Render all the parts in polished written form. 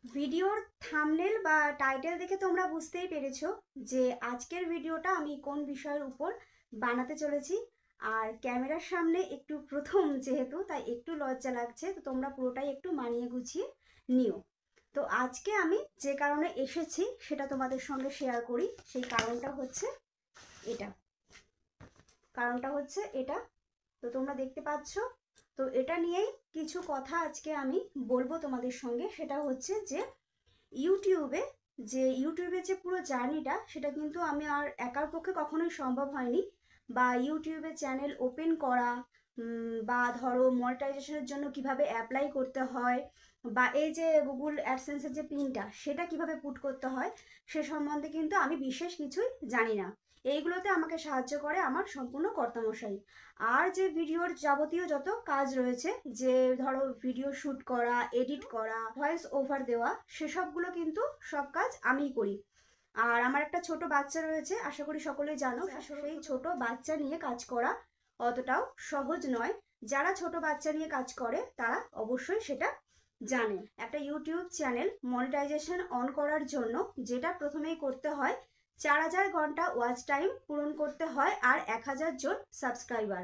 ভিডিওর থাম্বনেল বা টাইটেল দেখে তোমরা বুঝতেই পেরেছো যে আজকের ভিডিওটা আমি কোন বিষয়ের উপর বানাতে চলেছি। আর ক্যামেরার সামনে একটু প্রথম যেহেতু, তাই একটু লজ্জা লাগছে, তো তোমরা পুরোটাই একটু মানিয়ে গুছিয়ে নিও। তো আজকে আমি যে কারণে এসেছি সেটা তোমাদের সঙ্গে শেয়ার করি। সেই কারণটা হচ্ছে এটা। তো তোমরা দেখতে পাচ্ছ, তো এটা নিয়েই কিছু কথা আজকে আমি বলবো তোমাদের সঙ্গে। সেটা হচ্ছে যে ইউটিউবে যে পুরো জার্নিটা, সেটা কিন্তু আমি আর একার পক্ষে কখনোই সম্ভব হয়নি। বা ইউটিউবে চ্যানেল ওপেন করা, বা ধরো মনিটাইজেশনের জন্য কিভাবে অ্যাপ্লাই করতে হয়, বা এই যে গুগল অ্যাডসেন্সের যে পিনটা সেটা কিভাবে পুট করতে হয়, সে সম্বন্ধে কিন্তু আমি বিশেষ কিছুই জানি না। এইগুলোতে আমাকে সাহায্য করে আমার সম্পূর্ণ কর্তামশাই। আর যে ভিডিওর যাবতীয় যত কাজ রয়েছে, যে ধরো ভিডিও শ্যুট করা, এডিট করা, ভয়েস ওভার দেওয়া, সেসবগুলো কিন্তু সব কাজ আমিই করি। আর আমার একটা ছোট বাচ্চা রয়েছে, আশা করি সকলেই জানো। সেই ছোট বাচ্চা নিয়ে কাজ করা অতটাও সহজ নয়। যারা ছোট বাচ্চা নিয়ে কাজ করে তারা অবশ্যই সেটা জানে। একটা ইউটিউব চ্যানেল মনিটাইজেশন অন করার জন্য যেটা প্রথমেই করতে হয়, 4000 ঘন্টা ওয়াচ টাইম পূরণ করতে হয়, আর 1000 জন সাবস্ক্রাইবার।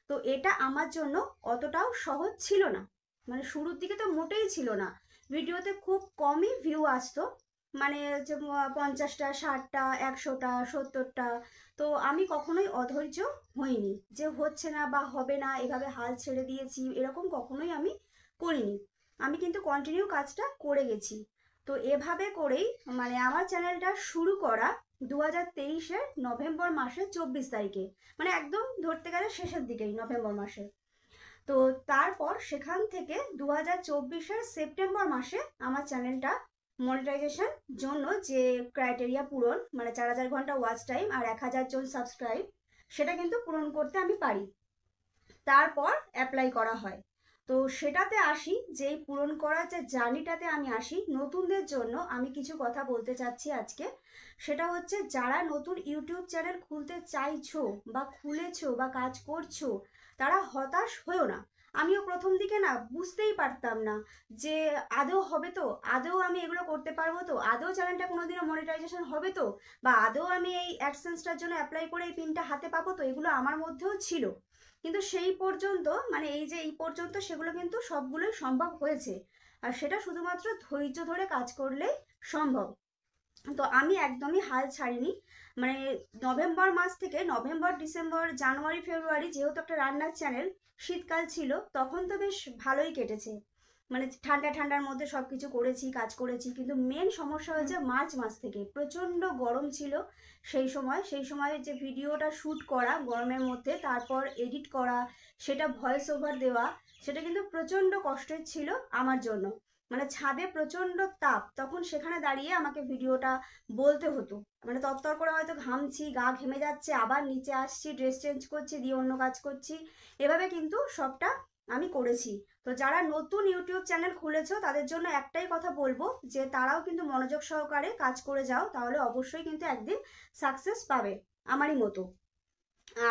তো এটা আমার জন্য অতটাও সহজ ছিল না। মানে শুরুর দিকে তো মোটেই ছিল না। ভিডিওতে খুব কমই ভিউ আসতো, মানে যে 50টা, 60টা, 100টা, 70টা। তো আমি কখনোই অধৈর্য হইনি যে হচ্ছে না বা হবে না, এভাবে হাল ছেড়ে দিয়েছি, এরকম কখনোই আমি করিনি। আমি কিন্তু কন্টিনিউ কাজটা করে গেছি। তো এভাবে করেই মানে আমার চ্যানেলটা শুরু করা 2023-এর নভেম্বর মাসের 24 তারিখে, মানে একদম ধরতে গেলে শেষের দিকেই নভেম্বর মাসে। তো তারপর সেখান থেকে 2024-এর সেপ্টেম্বর মাসে আমার চ্যানেলটা মনিটাইজেশন জন্য যে ক্রাইটেরিয়া পূরণ, মানে 4000 ঘন্টা ওয়াচ টাইম আর 1000 জন সাবস্ক্রাইব, সেটা কিন্তু পূরণ করতে আমি পারি। তারপর অ্যাপ্লাই করা হয়। তো সেটাতে আসি, যেই পূরণ করার যে জার্নিটাতে আমি আসি, নতুনদের জন্য আমি কিছু কথা বলতে চাচ্ছি আজকে। সেটা হচ্ছে, যারা নতুন ইউটিউব চ্যানেল খুলতে চাইছো বা খুলেছো বা কাজ করছো, তারা হতাশ হয়েও না। আমিও প্রথম দিকে না বুঝতেই পারতাম না যে আদৌ হবে তো, আদৌ আমি এগুলো করতে পারবো তো, আদৌ চ্যানেলটা কোনোদিনও মনিটাইজেশন হবে তো, বা আদৌ আমি এই অ্যাডসেন্সটার জন্য অ্যাপ্লাই করে এই পিনটা হাতে পাবো তো, এগুলো আমার মধ্যেও ছিল। কিন্তু সেই পর্যন্ত, মানে এই পর্যন্ত সেগুলো কিন্তু সবগুলোই সম্ভব হয়েছে। আর সেটা শুধুমাত্র ধৈর্য ধরে কাজ করলেই সম্ভব। তো আমি একদমই হাল ছাড়িনি। মানে নভেম্বর মাস থেকে নভেম্বর, ডিসেম্বর, জানুয়ারি, ফেব্রুয়ারি, যেহেতু একটা রান্নার চ্যানেল, শীতকাল ছিল, তখন তো বেশ ভালোই কেটেছে। মানে ঠান্ডা ঠান্ডার মধ্যে সবকিছু করেছি, কাজ করেছি। কিন্তু মেন সমস্যা হয়েছে মার্চ মাস থেকে, প্রচন্ড গরম ছিল সেই সময় যে ভিডিওটা শ্যুট করা গরমের মধ্যে, তারপর এডিট করা, সেটা ভয়েস ওভার দেওয়া, সেটা কিন্তু প্রচন্ড কষ্টের ছিল আমার জন্য। মানে ছাদে প্রচন্ড তাপ, তখন সেখানে দাঁড়িয়ে আমাকে ভিডিওটা বলতে হতো। মানে তরতর করে হয়তো ঘামছি, গা ঘেমে যাচ্ছে, আবার নিচে আসছি, ড্রেস চেঞ্জ করছি, দিয়ে অন্য কাজ করছি, এভাবে কিন্তু সবটা আমি করেছি। তো যারা নতুন ইউটিউব চ্যানেল খুলেছো, তাদের জন্য একটাই কথা বলবো, যে তারাও কিন্তু মনোযোগ সহকারে কাজ করে যাও, তাহলে অবশ্যই কিন্তু একদিন সাকসেস পাবে আমারই মতো।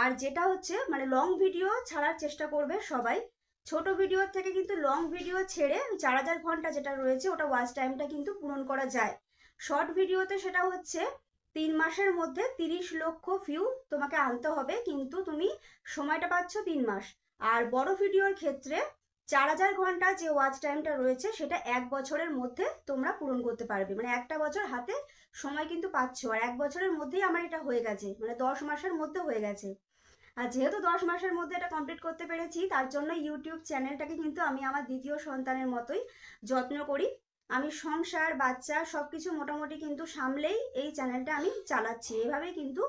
আর যেটা হচ্ছে, মানে লং ভিডিও ছাড়ার চেষ্টা করবে সবাই। ছোট ভিডিওর থেকে কিন্তু লং ভিডিও ছেড়ে 4000 ঘন্টা যেটা রয়েছে, ওটা ওয়াচ টাইমটা কিন্তু পূরণ করা যায়। শর্ট ভিডিওতে সেটা হচ্ছে 3 মাসের মধ্যে 30 লক্ষ ভিউ তোমাকে আনতে হবে, কিন্তু তুমি সময়টা পাচ্ছ 3 মাস। আর বড় ভিডিওর ক্ষেত্রে 4000 ঘন্টা যে ওয়াচ টাইমটা রয়েছে, সেটা 1 বছরের মধ্যে তোমরা পূরণ করতে পারবে। মানে একটা বছর হাতে সময় কিন্তু পাচ্ছ, আর 1 বছরের মধ্যেই আমার এটা হয়ে গেছে, মানে 10 মাসের মধ্যে হয়ে গেছে। আর যেহেতু 10 মাসের মধ্যে এটা কমপ্লিট করতে পেরেছি, তার জন্য ইউটিউব চ্যানেলটাকে কিন্তু আমি আমার দ্বিতীয় সন্তানের মতোই যত্ন করি। আমি সংসার, বাচ্চা সবকিছু মোটামুটি কিন্তু সামলেই এই চ্যানেলটা আমি চালাচ্ছি, এভাবেই কিন্তু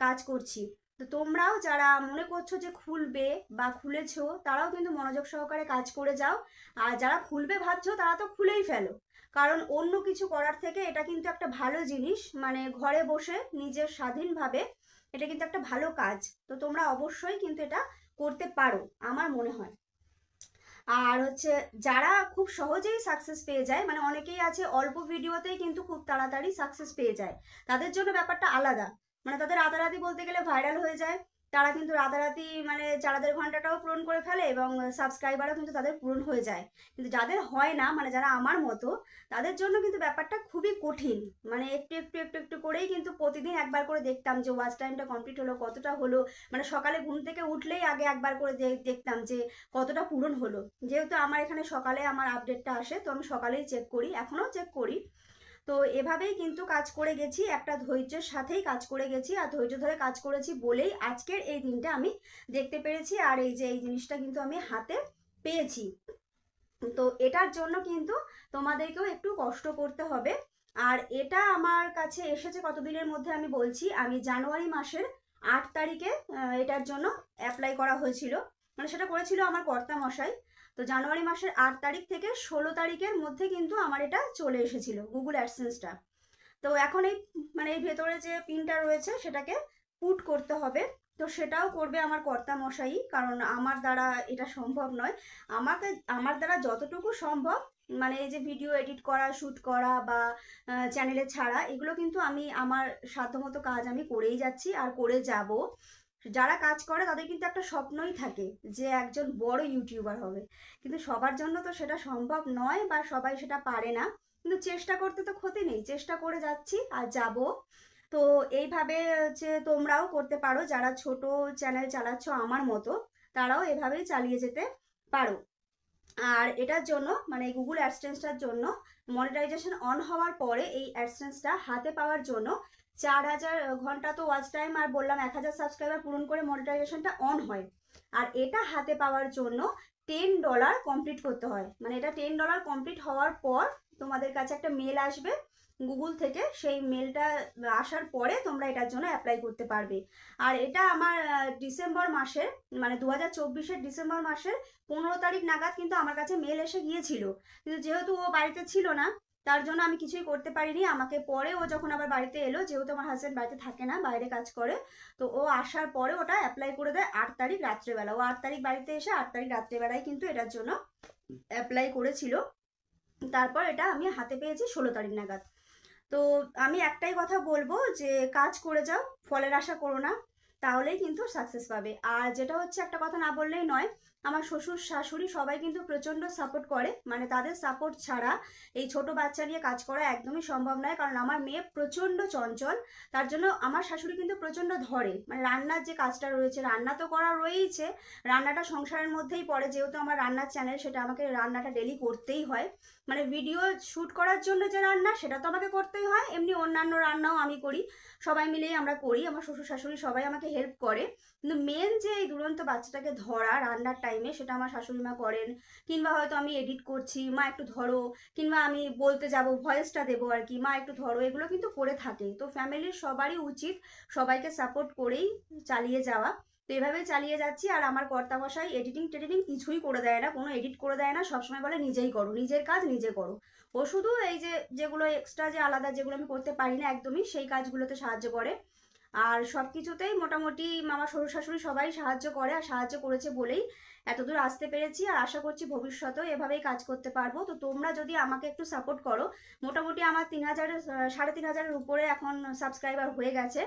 কাজ করছি। তো তোমরাও যারা মনে করছো যে খুলবে বা খুলেছো, তারাও কিন্তু মনোযোগ সহকারে কাজ করে যাও। আর যারা খুলবে ভাবছো, তারা তো খুলেই ফেলো। কারণ অন্য কিছু করার থেকে এটা কিন্তু একটা ভালো জিনিস, মানে ঘরে বসে নিজের স্বাধীনভাবে এটা কিন্তু একটা ভালো কাজ। তো তোমরা অবশ্যই কিন্তু এটা করতে পারো আমার মনে হয়। আর হচ্ছে, যারা খুব সহজেই সাকসেস পেয়ে যায়, মানে অনেকেই আছে অল্প ভিডিওতেই কিন্তু খুব তাড়াতাড়ি সাকসেস পেয়ে যায়, তাদের জন্য ব্যাপারটা আলাদা। মানে তাদের রাতারাতি বলতে গেলে ভাইরাল হয়ে যায়, তারা কিন্তু রাতারাতি মানে 4.5 ঘন্টাটাও পূরণ করে ফেলে এবং সাবস্ক্রাইবারও কিন্তু তাদের পূরণ হয়ে যায়। কিন্তু যাদের হয় না, মানে যারা আমার মতো, তাদের জন্য কিন্তু ব্যাপারটা খুবই কঠিন। মানে একটু একটু একটু একটু করেই কিন্তু প্রতিদিন একবার করে দেখতাম যে ওয়াচ টাইমটা কমপ্লিট হলো, কতটা হলো। মানে সকালে ঘুম থেকে উঠলেই আগে একবার করে দেখতাম যে কতটা পূরণ হলো। যেহেতু আমার এখানে সকালে আমার আপডেটটা আসে, তো আমি সকালেই চেক করি, এখনও চেক করি। তো এভাবেই কিন্তু কাজ করে গেছি, একটা ধৈর্যের সাথেই কাজ করে গেছি, আর ধৈর্য ধরে কাজ করেছি বলেই আজকের এই দিনটা আমি দেখতে পেরেছি, আর এই যে এই জিনিসটা কিন্তু আমি হাতে পেয়েছি। তো এটার জন্য কিন্তু তোমাদেরকেও একটু কষ্ট করতে হবে। আর এটা আমার কাছে এসেছে কতদিনের মধ্যে আমি বলছি, আমি জানুয়ারি মাসের 8 তারিখে এটার জন্য অ্যাপ্লাই করা হয়েছিল। মানে সেটা করেছিল আমার কর্তা মশাই। তো জানুয়ারি মাসের 8 তারিখ থেকে 16 তারিখের মধ্যে কিন্তু আমার এটা চলে এসেছিল গুগল অ্যাডসেন্সটা। তো এখন এই মানে এই ভেতরে যে পিনটা রয়েছে সেটাকে পুট করতে হবে। তো সেটাও করবে আমার কর্তা মশাই, কারণ আমার দ্বারা এটা সম্ভব নয়। আমার দ্বারা যতটুকু সম্ভব, মানে এই যে ভিডিও এডিট করা, শ্যুট করা বা চ্যানেলে ছাড়া, এগুলো কিন্তু আমি আমার সাধ্যমতো কাজ আমি করেই যাচ্ছি আর করে যাব। যারা কাজ করে তাদের কিন্তু একটা স্বপ্নই থাকে যে একজন বড় ইউটিউবার হবে, কিন্তু সবার জন্য তো সেটা সম্ভব নয় বা সবাই সেটা পারে না। কিন্তু চেষ্টা করতে তো ক্ষতি নেই, চেষ্টা করে যাচ্ছি আর যাব। তো এইভাবে হচ্ছে তোমরাও করতে পারো, যারা ছোট চ্যানেল চালাচ্ছ আমার মতো, তারাও এভাবেই চালিয়ে যেতে পারো। আর এটার জন্য মানে গুগল অ্যাডসেন্সটার জন্য মনিটাইজেশন অন হওয়ার পরে এই অ্যাডসেন্সটা হাতে পাওয়ার জন্য 4000 ঘন্টা তো ওয়াচ টাইম, আর বললাম 1000 সাবস্ক্রাইবার পূরণ করে মনিটাইজেশনটা অন হয়। আর এটা হাতে পাওয়ার জন্য $10 কমপ্লিট করতে হয়। মানে এটা $10 কমপ্লিট হওয়ার পর তোমাদের কাছে একটা মেল আসবে গুগল থেকে, সেই মেলটা আসার পরে তোমরা এটার জন্য অ্যাপ্লাই করতে পারবে। আর এটা আমার ডিসেম্বর মাসের, মানে 2024-এর ডিসেম্বর মাসের 15 তারিখ নাগাদ কিন্তু আমার কাছে মেল এসে গিয়েছিল। কিন্তু যেহেতু ও বাড়িতে ছিল না, তার জন্য আমি কিছুই করতে পারিনি। আমাকে পরে ও যখন আবার বাড়িতে এলো, যেহেতু আমার হাজব্যান্ড বাড়িতে থাকে না, বাইরে কাজ করে, তো ও আসার পরে ওটা অ্যাপ্লাই করে দেয় 8 তারিখ রাত্রেবেলা। ও 8 তারিখ বাড়িতে এসে 8 তারিখ রাত্রেবেলায় কিন্তু এটার জন্য অ্যাপ্লাই করেছিল। তারপর এটা আমি হাতে পেয়েছি 16 তারিখ নাগাদ। তো আমি একটাই কথা বলবো যে কাজ করে যাও, ফলের আশা করো না, তাহলেই কিন্তু সাকসেস পাবে। আর যেটা হচ্ছে, একটা কথা না বললেই নয়, আমার শ্বশুর শাশুড়ি সবাই কিন্তু প্রচণ্ড সাপোর্ট করে। মানে তাদের সাপোর্ট ছাড়া এই ছোট বাচ্চা নিয়ে কাজ করা একদমই সম্ভব নয়। কারণ আমার মেয়ে প্রচণ্ড চঞ্চল, তার জন্য আমার শাশুড়ি কিন্তু প্রচণ্ড ধরে। মানে রান্নার যে কাজটা রয়েছে, রান্না তো করা রয়েইছে, রান্নাটা সংসারের মধ্যেই পড়ে। যেহেতু আমার রান্নার চ্যানেল, সেটা আমাকে রান্নাটা ডেলি করতেই হয়। মানে ভিডিও শ্যুট করার জন্য যে রান্না, সেটা তো আমাকে করতেই হয়, এমনি অন্যান্য রান্নাও আমি করি, সবাই মিলেই আমরা করি, আমার শ্বশুর শাশুড়ি সবাই আমাকে হেল্প করে। কিন্তু মেন যে এই দুরন্ত বাচ্চাটাকে ধরা রান্নার টাইমে, সেটা আমার শাশুড়ি মা করেন। কিংবা হয়তো আমি এডিট করছি, মা একটু ধরো, কিংবা আমি বলতে যাব, ভয়েসটা দেবো আর কি, মা একটু ধরো, এগুলো কিন্তু করে থাকে। তো ফ্যামিলির সবারই উচিত সবাইকে সাপোর্ট করেই চালিয়ে যাওয়া। তো এভাবে চালিয়ে যাচ্ছি। আর আমার কর্তামশাই এডিটিং টেডিটিং কিছুই করে দেয় না, কোনো এডিট করে দেয় না, সবসময় বলে নিজেই করো, নিজের কাজ নিজে করো। ও শুধু এই যে যেগুলো এক্সট্রা যে আলাদা যেগুলো আমি করতে পারি না একদমই, সেই কাজগুলোতে সাহায্য করে। আর সব কিছুতেই মোটামুটি আমার শ্বশুর শাশুড়ি সবাই সাহায্য করে, আর সাহায্য করেছে বলেই এতদূর আসতে পেরেছি। আর আশা করছি ভবিষ্যতেও এভাবেই কাজ করতে পারবো। তো তোমরা যদি আমাকে একটু সাপোর্ট করো, মোটামুটি আমার 3000 3,500-এর উপরে এখন সাবস্ক্রাইবার হয়ে গেছে।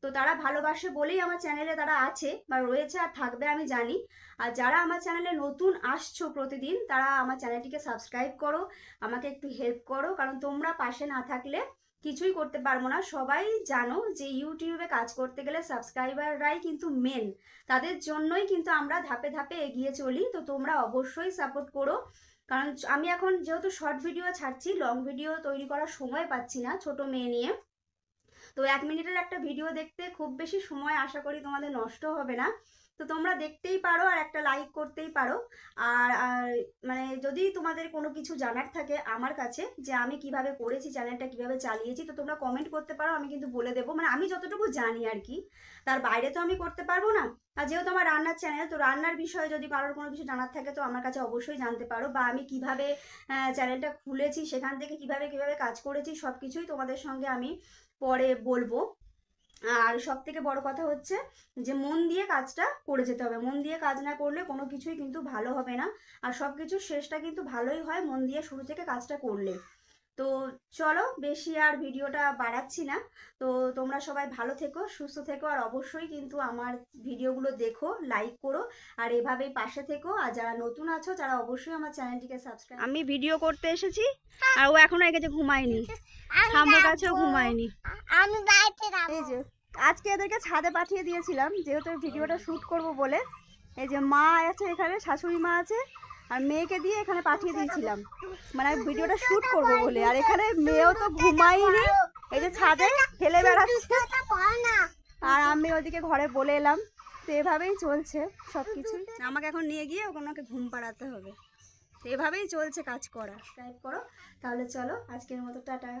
তো তারা ভালোবাসে বলেই আমার চ্যানেলে তারা আছে বা রয়েছে, আর থাকবে আমি জানি। আর যারা আমার চ্যানেলে নতুন আসছো প্রতিদিন, তারা আমার চ্যানেলটিকে সাবস্ক্রাইব করো, আমাকে একটু হেল্প করো, কারণ তোমরা পাশে না থাকলে কিছুই করতে পারবো না। সবাই জানো যে ইউটিউবে কাজ করতে গেলে সাবস্ক্রাইবাররাই কিন্তু মেন, তাদের জন্যই কিন্তু আমরা ধাপে ধাপে এগিয়ে চলি। তো তোমরা অবশ্যই সাপোর্ট করো, কারণ আমি এখন যেহেতু শর্ট ভিডিও ছাড়ছি, লং ভিডিও তৈরি করার সময় পাচ্ছি না ছোট মেয়ে নিয়ে। তো 1 মিনিটের একটা ভিডিও দেখতে খুব বেশি সময় আশা করি তোমাদের নষ্ট হবে না। তো তোমরা দেখতেই পারো আর একটা লাইক করতেই পারো। আর মানে যদি তোমাদের কোনো কিছু জানার থাকে আমার কাছে, যে আমি কিভাবে করেছি, চ্যানেলটা কিভাবে চালিয়েছি, তো তোমরা কমেন্ট করতে পারো, আমি কিন্তু বলে দেবো। মানে আমি যতটুকু জানি আর কি, তার বাইরে তো আমি করতে পারবো না। আর যেহেতু আমার রান্নার চ্যানেল, তো রান্নার বিষয়ে যদি কারোর কোনো কিছু জানার থাকে, তো আমার কাছে অবশ্যই জানতে পারো। বা আমি কিভাবে চ্যানেলটা খুলেছি, সেখান থেকে কিভাবে কিভাবে কাজ করেছি, সব কিছুই তোমাদের সঙ্গে আমি পরে বলবো। আর সব থেকে বড় কথা হচ্ছে যে মন দিয়ে কাজটা করে যেতে হবে। মন দিয়ে কাজ না করলে কোনো কিছুই কিন্তু ভালো হবে না। আর সব কিছুর শেষটা কিন্তু ভালোই হয় মন দিয়ে শুরু থেকে কাজটা করলে। তো চলো বেশি আর ভিডিওটা বাড়াচ্ছি না। তো তোমরা সবাই ভালো থেকো, সুস্থ থেকো, আর অবশ্যই কিন্তু আমার ভিডিওগুলো দেখো, লাইক করো, আর এভাবেই পাশে থেকো। আর যারা নতুন আছো তারা অবশ্যই আমার চ্যানেলটিকে সাবস্ক্রাইব। আমি ভিডিও করতে এসেছি আর ও এখনো এসে ঘুমায়নি, ঠাম্মুর কাছেও ঘুমায়নি। আমি বাড়িতে এই যে আজকে এদেরকে ছাদে পাঠিয়ে দিয়েছিলাম যেহেতু ভিডিওটা শ্যুট করব বলে। এই যে মা আছে এখানে, শাশুড়ি মা আছে, আর মেয়েকে দিয়ে এখানে পাঠিয়ে দিয়েছিলাম মানে ভিডিওটা শ্যুট করব বলে। আর এখানে মেয়েও তো ঘুমায়নি, এই যে ছাদে খেলে বেড়াচ্ছে, আর আমি ওদিকে ঘরে বলে এলাম। তো এভাবেই চলছে সব কিছুই। আমাকে এখন নিয়ে গিয়ে ওকে ঘুম পাড়াতে হবে। তো এভাবেই চলছে কাজ করা। সাবস্ক্রাইব করো, তাহলে চলো আজকের মতো টাটা।